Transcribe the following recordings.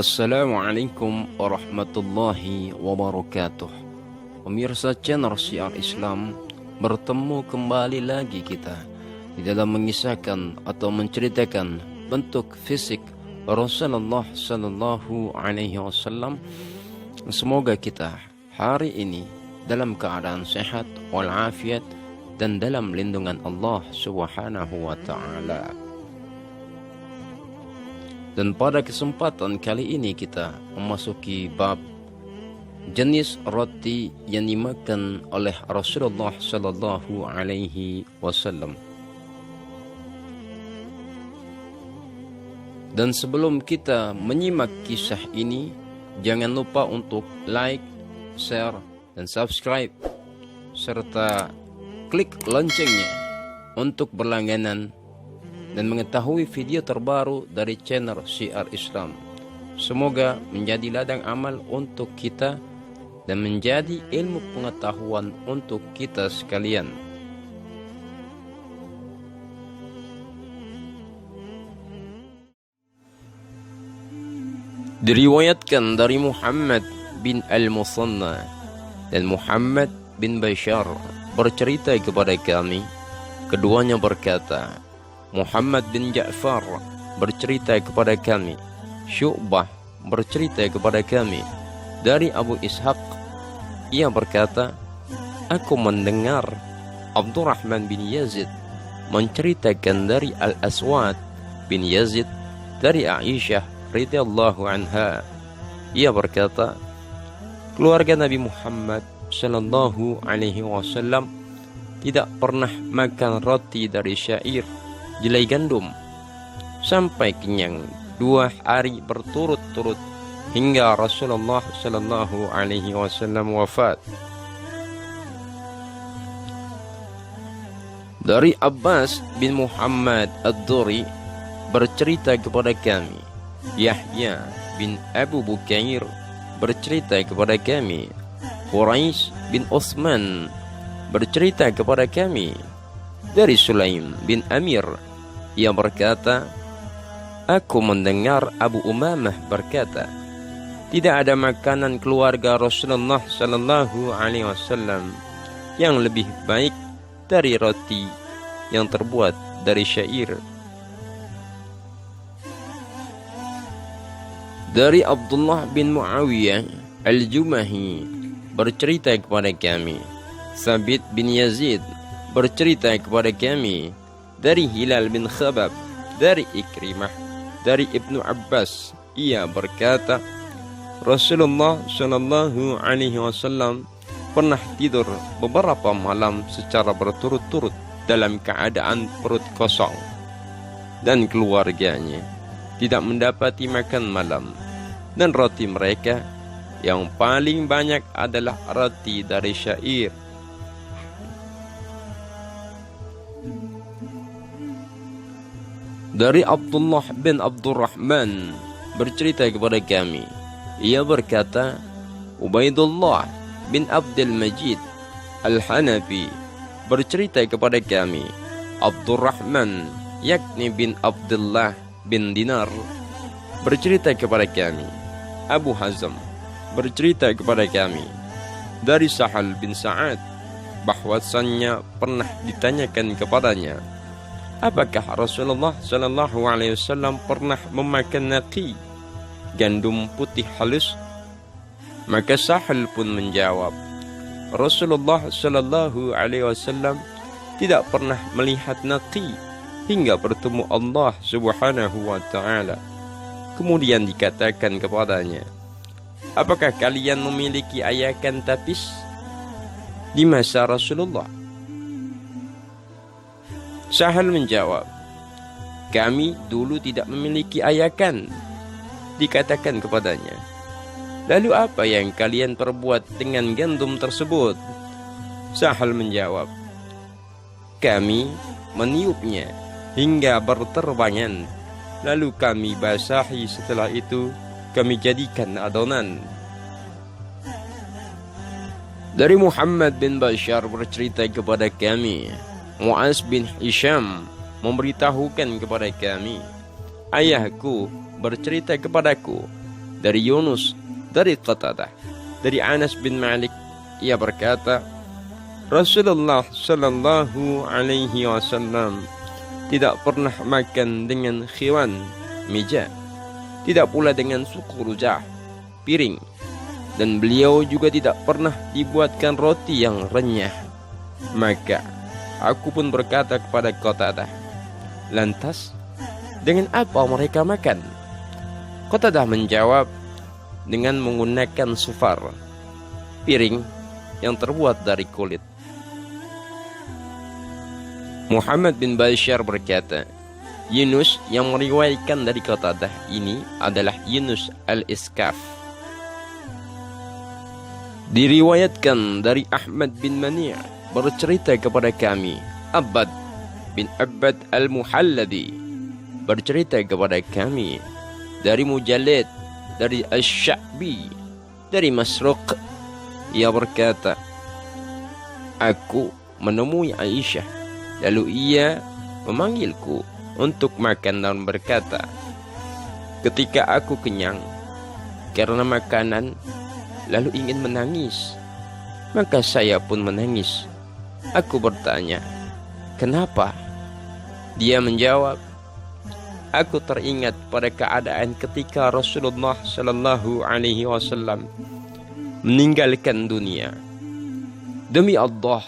Assalamualaikum warahmatullahi wabarakatuh. Pemirsa channel Syiar Islam, bertemu kembali lagi kita di dalam mengisahkan atau menceritakan bentuk fisik Rasulullah Sallallahu Alaihi Wasallam. Semoga kita hari ini dalam keadaan sehat walafiat dan dalam lindungan Allah Subhanahu wa Ta'ala. Dan pada kesempatan kali ini kita memasuki bab jenis roti yang dimakan oleh Rasulullah Sallallahu Alaihi Wasallam. Dan sebelum kita menyimak kisah ini, jangan lupa untuk like, share, dan subscribe serta klik loncengnya untuk berlangganan dan mengetahui video terbaru dari channel Syiar Islam. Semoga menjadi ladang amal untuk kita dan menjadi ilmu pengetahuan untuk kita sekalian. Diriwayatkan dari Muhammad bin Al-Musanna dan Muhammad bin Bashar bercerita kepada kami, keduanya berkata, Muhammad bin Ja'far bercerita kepada kami, Syu'bah bercerita kepada kami dari Abu Ishaq, ia berkata, aku mendengar Abdurrahman bin Yazid menceritakan dari Al-Aswad bin Yazid dari Aisyah radhiyallahu anha, ia berkata, keluarga Nabi Muhammad sallallahu alaihi wasallam tidak pernah makan roti dari syair jelai gandum sampai kenyang 2 hari berturut-turut hingga Rasulullah sallallahu alaihi wasallam wafat. Dari Abbas bin Muhammad Ad-Duri bercerita kepada kami, Yahya bin Abu Bukair bercerita kepada kami, Quraisy bin Utsman bercerita kepada kami dari Sulaim bin Amir, ia berkata, aku mendengar Abu Umamah berkata, tidak ada makanan keluarga Rasulullah sallallahu alaihi wasallam yang lebih baik dari roti yang terbuat dari syair. Dari Abdullah bin Muawiyah Al-Jumahi bercerita kepada kami, Sabit bin Yazid bercerita kepada kami dari Hilal bin Khabab, dari Ikrimah, dari Ibnu Abbas, ia berkata, Rasulullah sallallahu alaihi wasallam pernah tidur beberapa malam secara berturut-turut dalam keadaan perut kosong, dan keluarganya tidak mendapati makan malam, dan roti mereka yang paling banyak adalah roti dari syair. Dari Abdullah bin Abdurrahman bercerita kepada kami, ia berkata, Ubaidullah bin Abdul Majid Al-Hanafi bercerita kepada kami, Abdurrahman yakni bin Abdullah bin Dinar bercerita kepada kami, Abu Hazm bercerita kepada kami dari Sahal bin Sa'ad bahwasannya pernah ditanyakan kepadanya, apakah Rasulullah sallallahu alaihi wasallam pernah memakan naqi, gandum putih halus? Maka Sahal pun menjawab, Rasulullah sallallahu alaihi wasallam tidak pernah melihat naqi hingga bertemu Allah Subhanahu wa Ta'ala. Kemudian dikatakan kepadanya, apakah kalian memiliki ayakan tapis di masa Rasulullah? Sahal menjawab, kami dulu tidak memiliki ayakan. Dikatakan kepadanya, lalu apa yang kalian perbuat dengan gandum tersebut? Sahal menjawab, kami meniupnya hingga berterbangan, lalu kami basahi, setelah itu kami jadikan adonan. Dari Muhammad bin Bashar bercerita kepada kami, Mu'az bin Hisham memberitahukan kepada kami, ayahku bercerita kepadaku dari Yunus, dari Qatadah, dari Anas bin Malik. Ia berkata, Rasulullah sallallahu alaihi wasallam tidak pernah makan dengan khiwan, meja, tidak pula dengan suku rujah, piring, dan beliau juga tidak pernah dibuatkan roti yang renyah. Maka aku pun berkata kepada Qatadah, lantas dengan apa mereka makan? Qatadah menjawab, dengan menggunakan sufar, piring yang terbuat dari kulit. Muhammad bin Bashar berkata, Yunus yang meriwayatkan dari Qatadah ini adalah Yunus al-Iskaf. Diriwayatkan dari Ahmad bin Mani' bercerita kepada kami, Abbad bin Abbad al-Muhalladi bercerita kepada kami, dari Mujallid, dari Asy-Sya'bi, dari Masruq. Ia berkata, aku menemui Aisyah, lalu ia memanggilku untuk makan dan berkata, ketika aku kenyang karena makanan lalu ingin menangis, maka saya pun menangis. Aku bertanya, kenapa? Dia menjawab, aku teringat pada keadaan ketika Rasulullah sallallahu alaihi wasallam meninggalkan dunia. Demi Allah,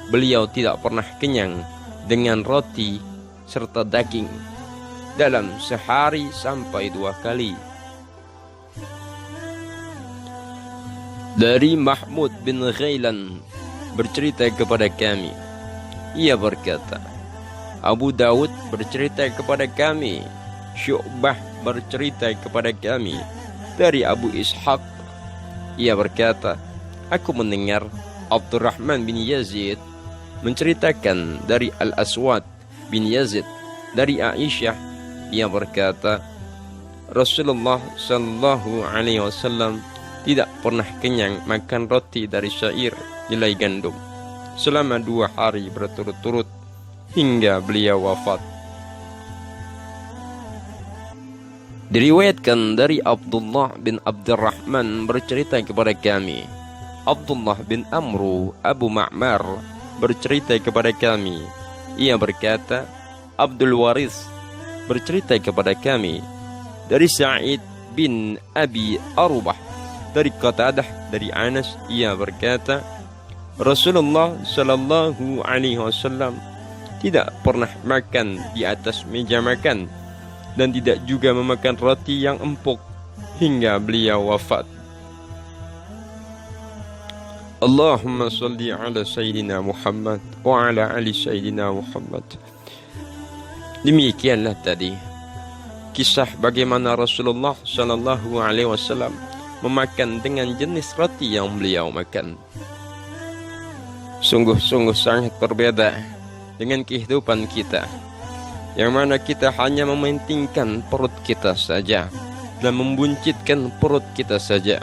beliau tidak pernah kenyang dengan roti serta daging dalam sehari sampai 2 kali. Dari Mahmud bin Ghailan bercerita kepada kami, ia berkata, Abu Dawud bercerita kepada kami, Syu'bah bercerita kepada kami dari Abu Ishaq. Ia berkata, aku mendengar Abdurrahman bin Yazid menceritakan dari Al-Aswad bin Yazid dari Aisyah. Ia berkata, Rasulullah sallallahu alaihi wasallam tidak pernah kenyang makan roti dari syair jelai gandum selama 2 hari berturut-turut hingga beliau wafat. Diriwayatkan dari Abdullah bin Abdurrahman bercerita kepada kami, Abdullah bin Amru Abu Ma'mar bercerita kepada kami. Ia berkata, Abdul Waris bercerita kepada kami dari Sa'id bin Abi Arubah dari Qatadah dari Anas. Ia berkata, Rasulullah sallallahu alaihi wasallam tidak pernah makan di atas meja makan dan tidak juga memakan roti yang empuk hingga beliau wafat. Allahumma salli ala Sayyidina Muhammad wa ala ali Sayyidina Muhammad. Demikianlah tadi kisah bagaimana Rasulullah sallallahu alaihi wasallam memakan dengan jenis roti yang beliau makan. Sungguh-sungguh sangat berbeda dengan kehidupan kita, yang mana kita hanya mementingkan perut kita saja dan membuncitkan perut kita saja,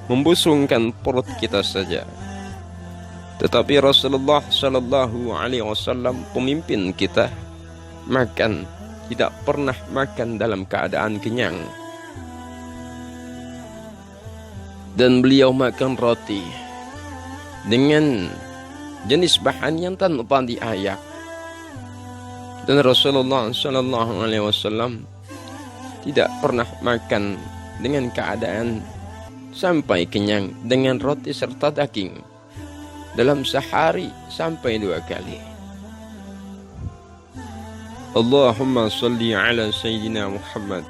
membusungkan perut kita saja. Tetapi Rasulullah sallallahu alaihi wasallam, pemimpin kita, makan tidak pernah makan dalam keadaan kenyang. Dan beliau makan roti dengan jenis bahan yang tanpa diayak. Dan Rasulullah sallallahu alaihi wasallam tidak pernah makan dengan keadaan sampai kenyang dengan roti serta daging dalam sehari sampai 2 kali. Allahumma salli ala Sayyidina Muhammad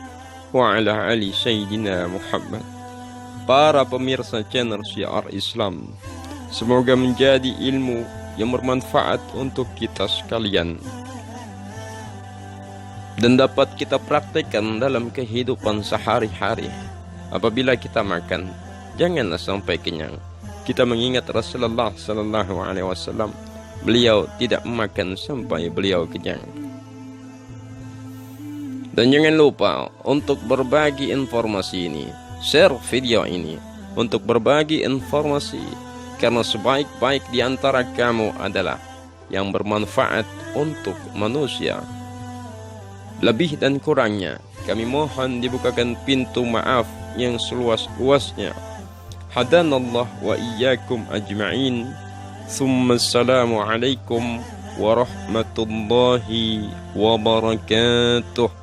wa ala ali Sayyidina Muhammad. Para pemirsa channel Syiar Islam, semoga menjadi ilmu yang bermanfaat untuk kita sekalian dan dapat kita praktekkan dalam kehidupan sehari-hari. Apabila kita makan, janganlah sampai kenyang. Kita mengingat Rasulullah sallallahu alaihi wasallam, beliau tidak makan sampai beliau kenyang. Dan jangan lupa untuk berbagi informasi ini, share video ini untuk berbagi informasi, karena sebaik-baik di antara kamu adalah yang bermanfaat untuk manusia. Lebih dan kurangnya Kami mohon dibukakan pintu maaf yang seluas-luasnya. Hadanallah wa iyyakum ajma'in. Assalamualaikum warahmatullahi wabarakatuh.